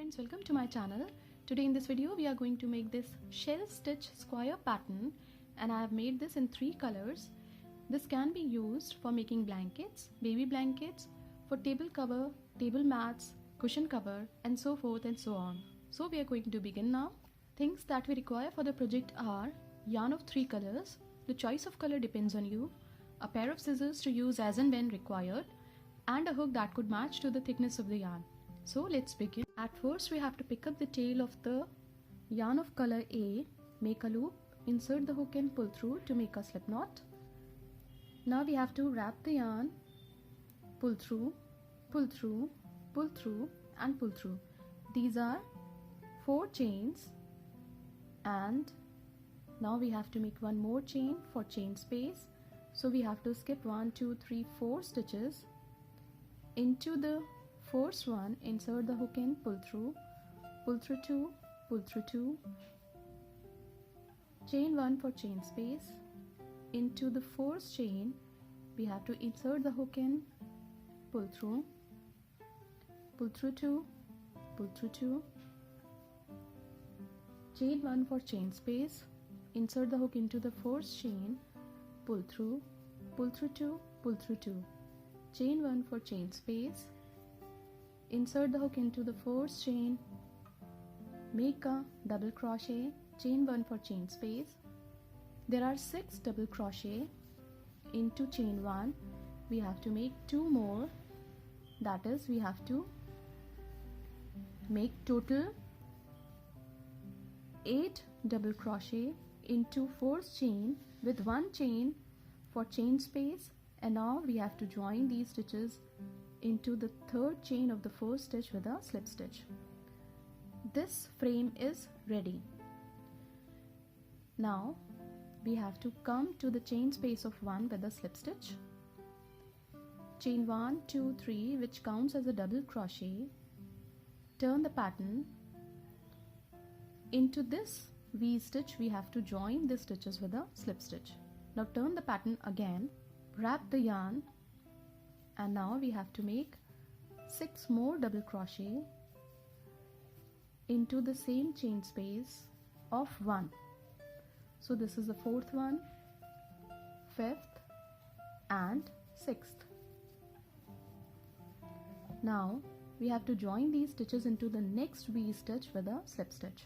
friends, welcome to my channel. Today in this video we are going to make this shell stitch square pattern, and I have made this in 3 colors. This can be used for making blankets, baby blankets, for table cover, table mats, cushion cover, and so forth and so on. So we are going to begin now. Things that we require for the project are yarn of 3 colors. The choice of color depends on you, a pair of scissors to use as and when required, and a hook that could match to the thickness of the yarn. So let's begin. At first we have to pick up the tail of the yarn of color A, make a loop, insert the hook and pull through to make a slip knot. Now we have to wrap the yarn, pull through, pull through, pull through and pull through. These are 4 chains, and now we have to make one more chain for chain space. So we have to skip 1, 2, 3, 4 stitches. Into the first one, insert the hook and pull through 2, pull through 2, chain 1 for chain space. Into the first chain we have to insert the hook and pull through 2, pull through 2, chain 1 for chain space, insert the hook into the first chain, pull through 2, pull through 2, chain 1 for chain space, insert the hook into the first chain, make a double crochet, chain 1 for chain space. There are 6 double crochet. Into chain 1 we have to make 2 more, that is we have to make total 8 double crochet into first chain with 1 chain for chain space, and now we have to join these stitches into the third chain of the first stitch with a slip stitch. This frame is ready. Now we have to come to the chain space of 1 with a slip stitch, chain 1, 2, 3, which counts as a double crochet, turn the pattern. Into this V stitch we have to join the stitches with a slip stitch. Now turn the pattern again, wrap the yarn, and now we have to make 6 more double crochet into the same chain space of 1. So this is the 4th one, 5th and 6th. Now we have to join these stitches into the next V stitch with a slip stitch.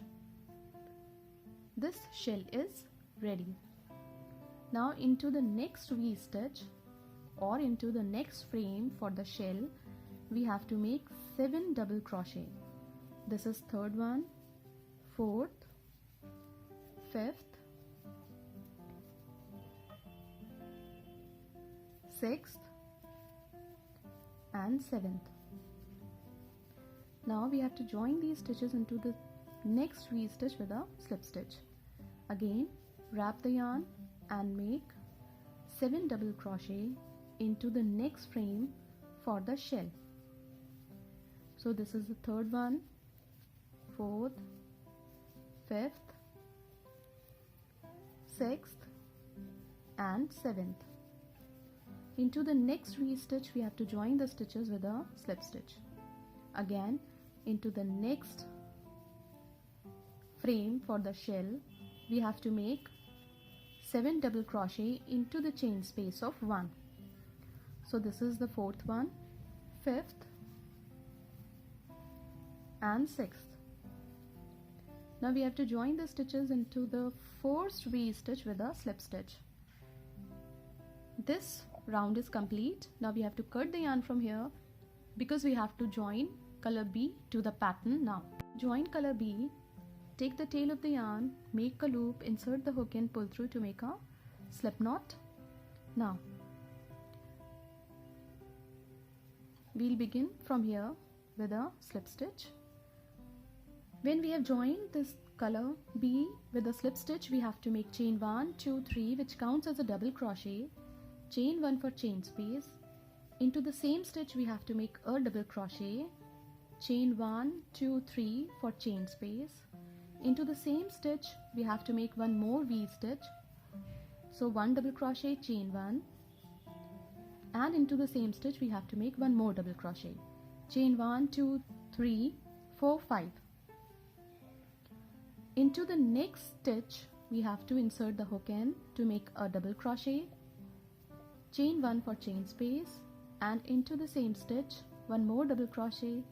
This shell is ready. Now into the next V stitch or into the next frame for the shell we have to make 7 double crochet. This is 3rd one, 4th, 5th, 6th and 7th. Now we have to join these stitches into the next V stitch with a slip stitch. Again wrap the yarn and make 7 double crochet into the next frame for the shell. So this is the 3rd one, 4th, 5th, 6th and 7th. Into the next V stitch we have to join the stitches with a slip stitch. Again into the next frame for the shell we have to make 7 double crochet into the chain space of 1. So this is the 4th one, 5th and 6th. Now we have to join the stitches into the first V stitch with a slip stitch. This round is complete. Now we have to cut the yarn from here because we have to join color B to the pattern now. Join color B, take the tail of the yarn, make a loop, insert the hook and pull through to make a slip knot. Now we'll begin from here with a slip stitch. When we have joined this color B with a slip stitch we have to make chain 1, 2, 3, which counts as a double crochet, chain 1 for chain space. Into the same stitch we have to make a double crochet, chain 1, 2, 3 for chain space. Into the same stitch we have to make one more V stitch, so 1 double crochet, chain 1, and into the same stitch we have to make one more double crochet, chain 1, 2, 3 4, 5. Into the next stitch we have to insert the hook end to make a double crochet, chain 1 for chain space, and into the same stitch one more double crochet,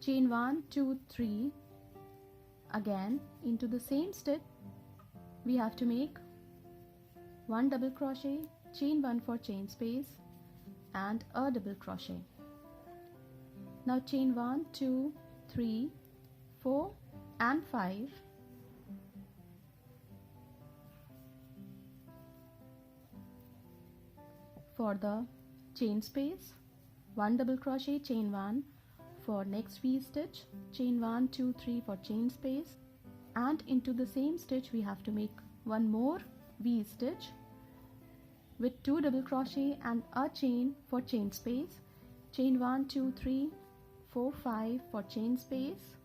chain 1, 2, 3. Again into the same stitch we have to make one double crochet, chain 1 for chain space, and a double crochet. Now chain 1, 2, 3, 4 and 5. For the chain space, one double crochet, chain 1 for next V stitch, chain 1, 2, 3 for chain space, and into the same stitch we have to make one more V stitch with 2 double crochet and a chain for chain space, chain 1, 2, 3, 4, 5 for chain space,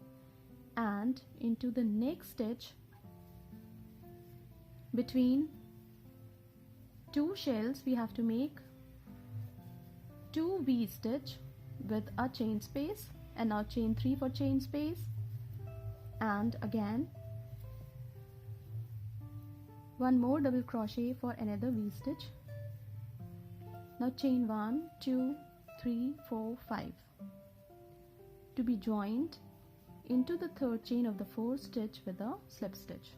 and into the next stitch between two shells we have to make 2 V stitch with a chain space, and now chain 3 for chain space, and again one more double crochet for another V stitch. Now chain 1, 2, 3, 4, 5 to be joined into the third chain of the fourth stitch with a slip stitch.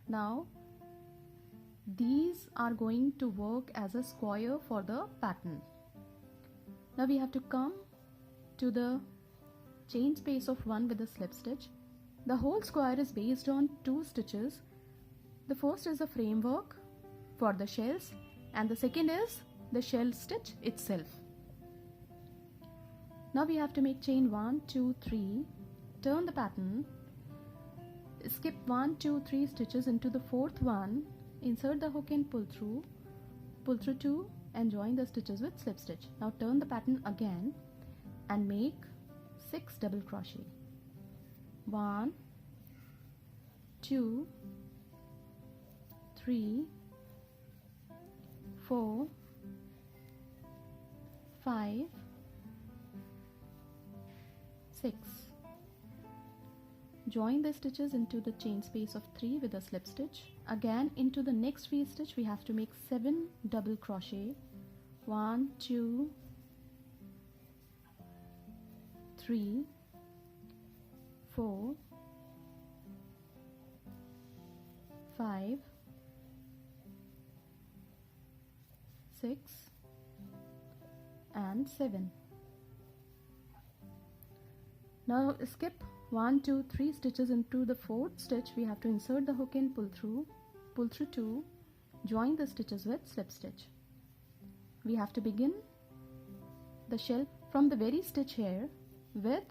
Now these are going to work as a square for the pattern. Now we have to come to the chain space of 1 with a slip stitch. The whole square is based on 2 stitches. The first is a framework for the shells, and the second is the shell stitch itself. Now we have to make chain 1, 2, 3, turn the pattern, skip 1, 2, 3 stitches into the fourth one, insert the hook and pull through 2 and join the stitches with slip stitch. Now turn the pattern again and make 6 double crochet. 1, 2, 3, 4, 5, 6. Join the stitches into the chain space of 3 with a slip stitch. Again into the next V stitch we have to make 7 double crochet. 1, 2, 3, 4, 5, 6 and 7. Now skip 1, 2, 3 stitches into the fourth stitch. We have to insert the hook and pull through 2, join the stitches with slip stitch. We have to begin the shell from the very stitch here with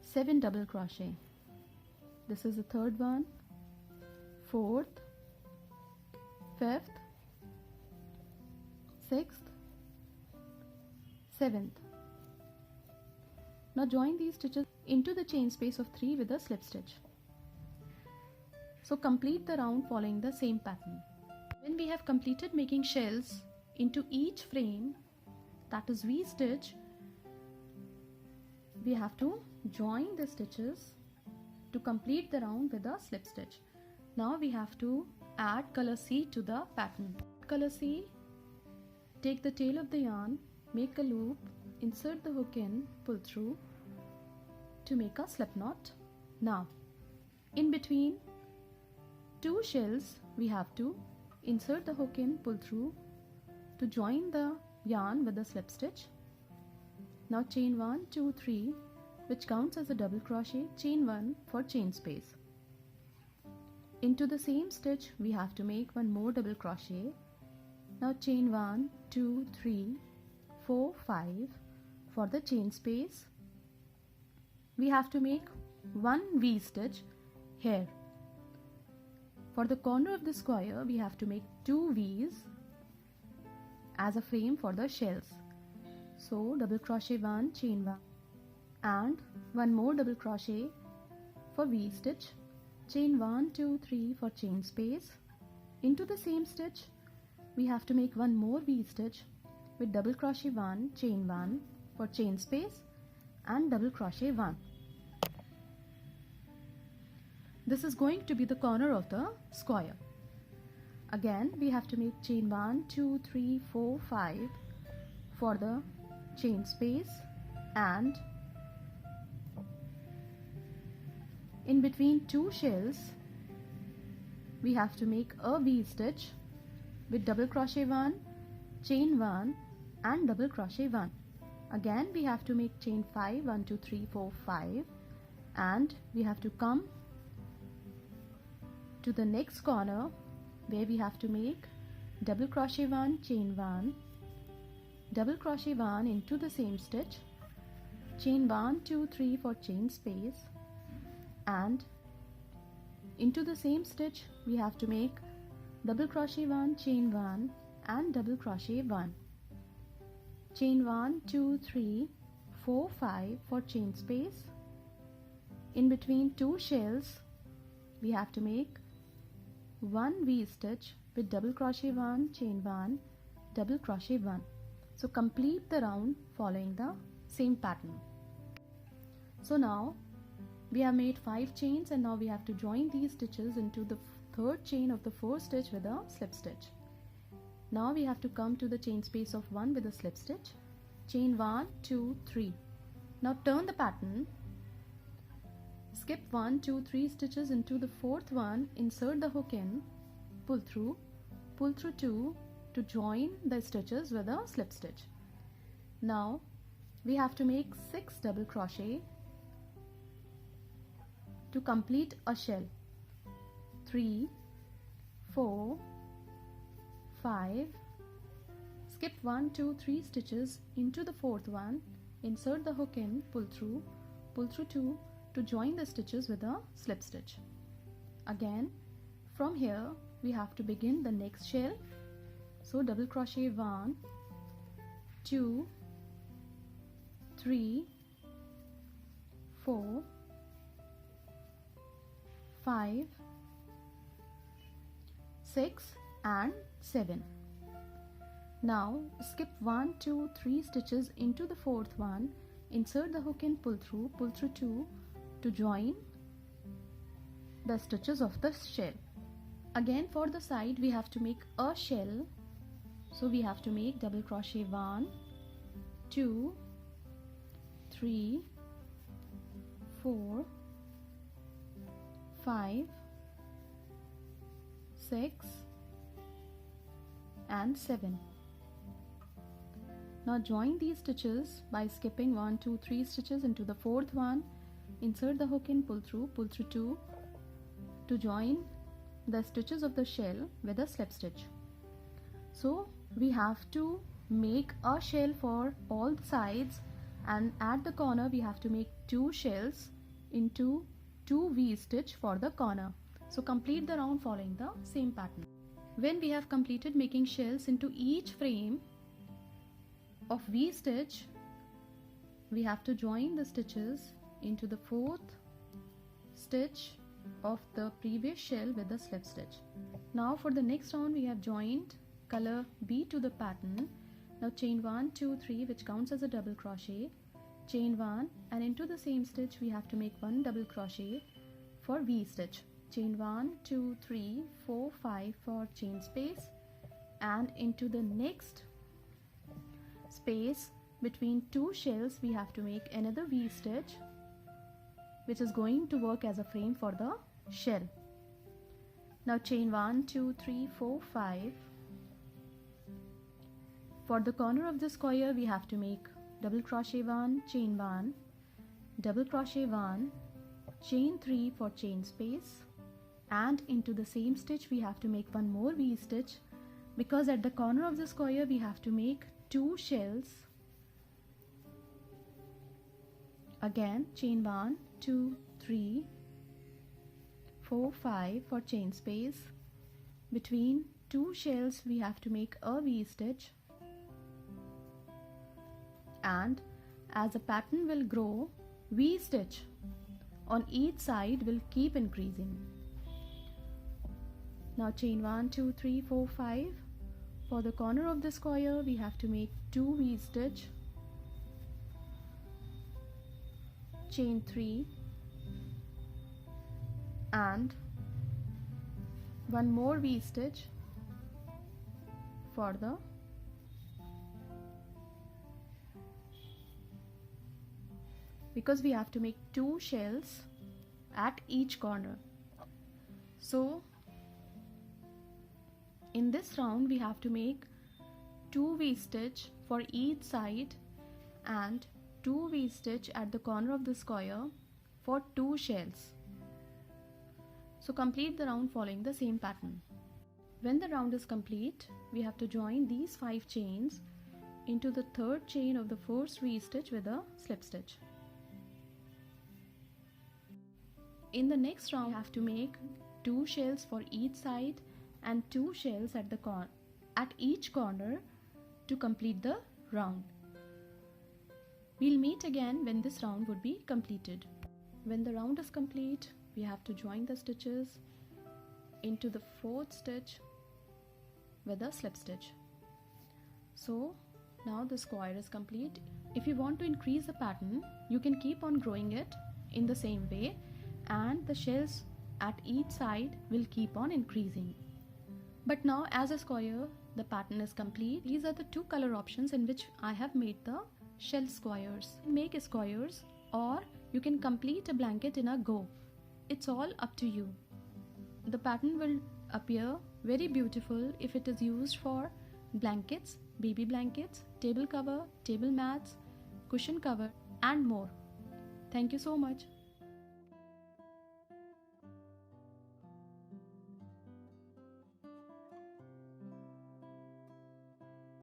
7 double crochet. This is the third one, fourth, fifth, sixth, seventh. Now join these stitches into the chain space of 3 with a slip stitch. So complete the round following the same pattern. When we have completed making shells into each frame, that is V stitch, we have to join the stitches to complete the round with a slip stitch. Now we have to add color C to the pattern. Color C, take the tail of the yarn, make a loop, insert the hook in, pull through to make a slip knot. Now in between 2 shells we have to insert the hook in, pull through to join the yarn with the slip stitch. Now chain 1, 2, 3, which counts as a double crochet, chain 1 for chain space. Into the same stitch we have to make one more double crochet. Now chain 1, 2, 3, 4, 5 for the chain space. We have to make one V stitch here. For the corner of the square we have to make 2 V's as a frame for the shells. So double crochet 1, chain 1 and one more double crochet for V stitch, chain 1, 2, 3 for chain space. Into the same stitch we have to make one more V stitch with double crochet 1, chain 1 for chain space, and double crochet 1. This is going to be the corner of the square. Again we have to make chain 1, 2, 3, 4, 5 for the chain space, and in between two shells we have to make a V-stitch with double crochet 1, chain 1 and double crochet 1. Again we have to make chain 5, 1, 2, 3, 4, 5, and we have to come to the next corner where we have to make double crochet 1, chain 1, double crochet 1 into the same stitch, chain 1, 2, 3 for chain space, and into the same stitch we have to make double crochet 1, chain 1 and double crochet 1, chain 1, 2, 3, 4, 5 for chain space. In between two shells we have to make one V-stitch with double crochet 1, chain 1, double crochet 1. So complete the round following the same pattern. So now we have made 5 chains, and now we have to join these stitches into the third chain of the fourth stitch with a slip stitch. Now we have to come to the chain space of 1 with a slip stitch, chain 1, 2, 3. Now turn the pattern, skip 1, 2, 3 stitches into the fourth one, insert the hook in, pull through 2 to join the stitches with a slip stitch. Now we have to make 6 double crochet to complete a shell. 3, 4, 5, skip 1, 2, 3 stitches into the fourth one, insert the hook in, pull through 2 to join the stitches with a slip stitch. Again from here we have to begin the next shell. So double crochet 1, 2, 3, 4, 5, 6 and 7. Now skip 1, 2, 3 stitches into the fourth one, insert the hook in, pull through 2 to join the stitches of the shell. Again for the side we have to make a shell. So we have to make double crochet 1, 2, 3, 4, 5, 6 and 7. Now join these stitches by skipping 1, 2, 3 stitches into the fourth one, insert the hook in, pull through 2 to join the stitches of the shell with a slip stitch. So we have to make a shell for all the sides, and at the corner we have to make 2 shells into 2 V-stitch for the corner. So complete the round following the same pattern. When we have completed making shells into each frame of V-stitch, we have to join the stitches into the fourth stitch of the previous shell with the slip stitch. Now for the next round we have joined color B to the pattern. Now chain 1, 2, 3 which counts as a double crochet, chain 1, and into the same stitch we have to make 1 double crochet for V-stitch, chain 1, 2, 3, 4, 5 for chain space, and into the next space between two shells we have to make another V-stitch which is going to work as a frame for the shell. Now chain 1, 2, 3, 4, 5. For the corner of the square we have to make double crochet 1, chain 1, double crochet 1, chain 3 for chain space, and into the same stitch we have to make one more V-stitch, because at the corner of the square we have to make 2 shells. Again chain 1, 2, 3, 4, 5 for chain space. Between 2 shells we have to make a V-stitch, and as the pattern will grow, V-stitch on each side will keep increasing. Now chain 1, 2, 3, 4, 5. For the corner of the square we have to make 2 V-stitch, chain 3 and one more V stitch for the because we have to make 2 shells at each corner. So in this round we have to make 2 V stitch for each side and 2 V stitch at the corner of the square for 2 shells. So complete the round following the same pattern. When the round is complete, we have to join these 5 chains into the third chain of the first V stitch with a slip stitch. In the next round, we have to make 2 shells for each side and 2 shells at each corner to complete the round. We'll meet again when this round would be completed. When the round is complete, we have to join the stitches into the fourth stitch with a slip stitch. So now the square is complete. If you want to increase the pattern, you can keep on growing it in the same way, and the shells at each side will keep on increasing. But now as a square, the pattern is complete. These are the 2 color options in which I have made the shell squares. Make squares, or you can complete a blanket in a go. It's all up to you. The pattern will appear very beautiful if it is used for blankets, baby blankets, table cover, table mats, cushion cover and more. Thank you so much.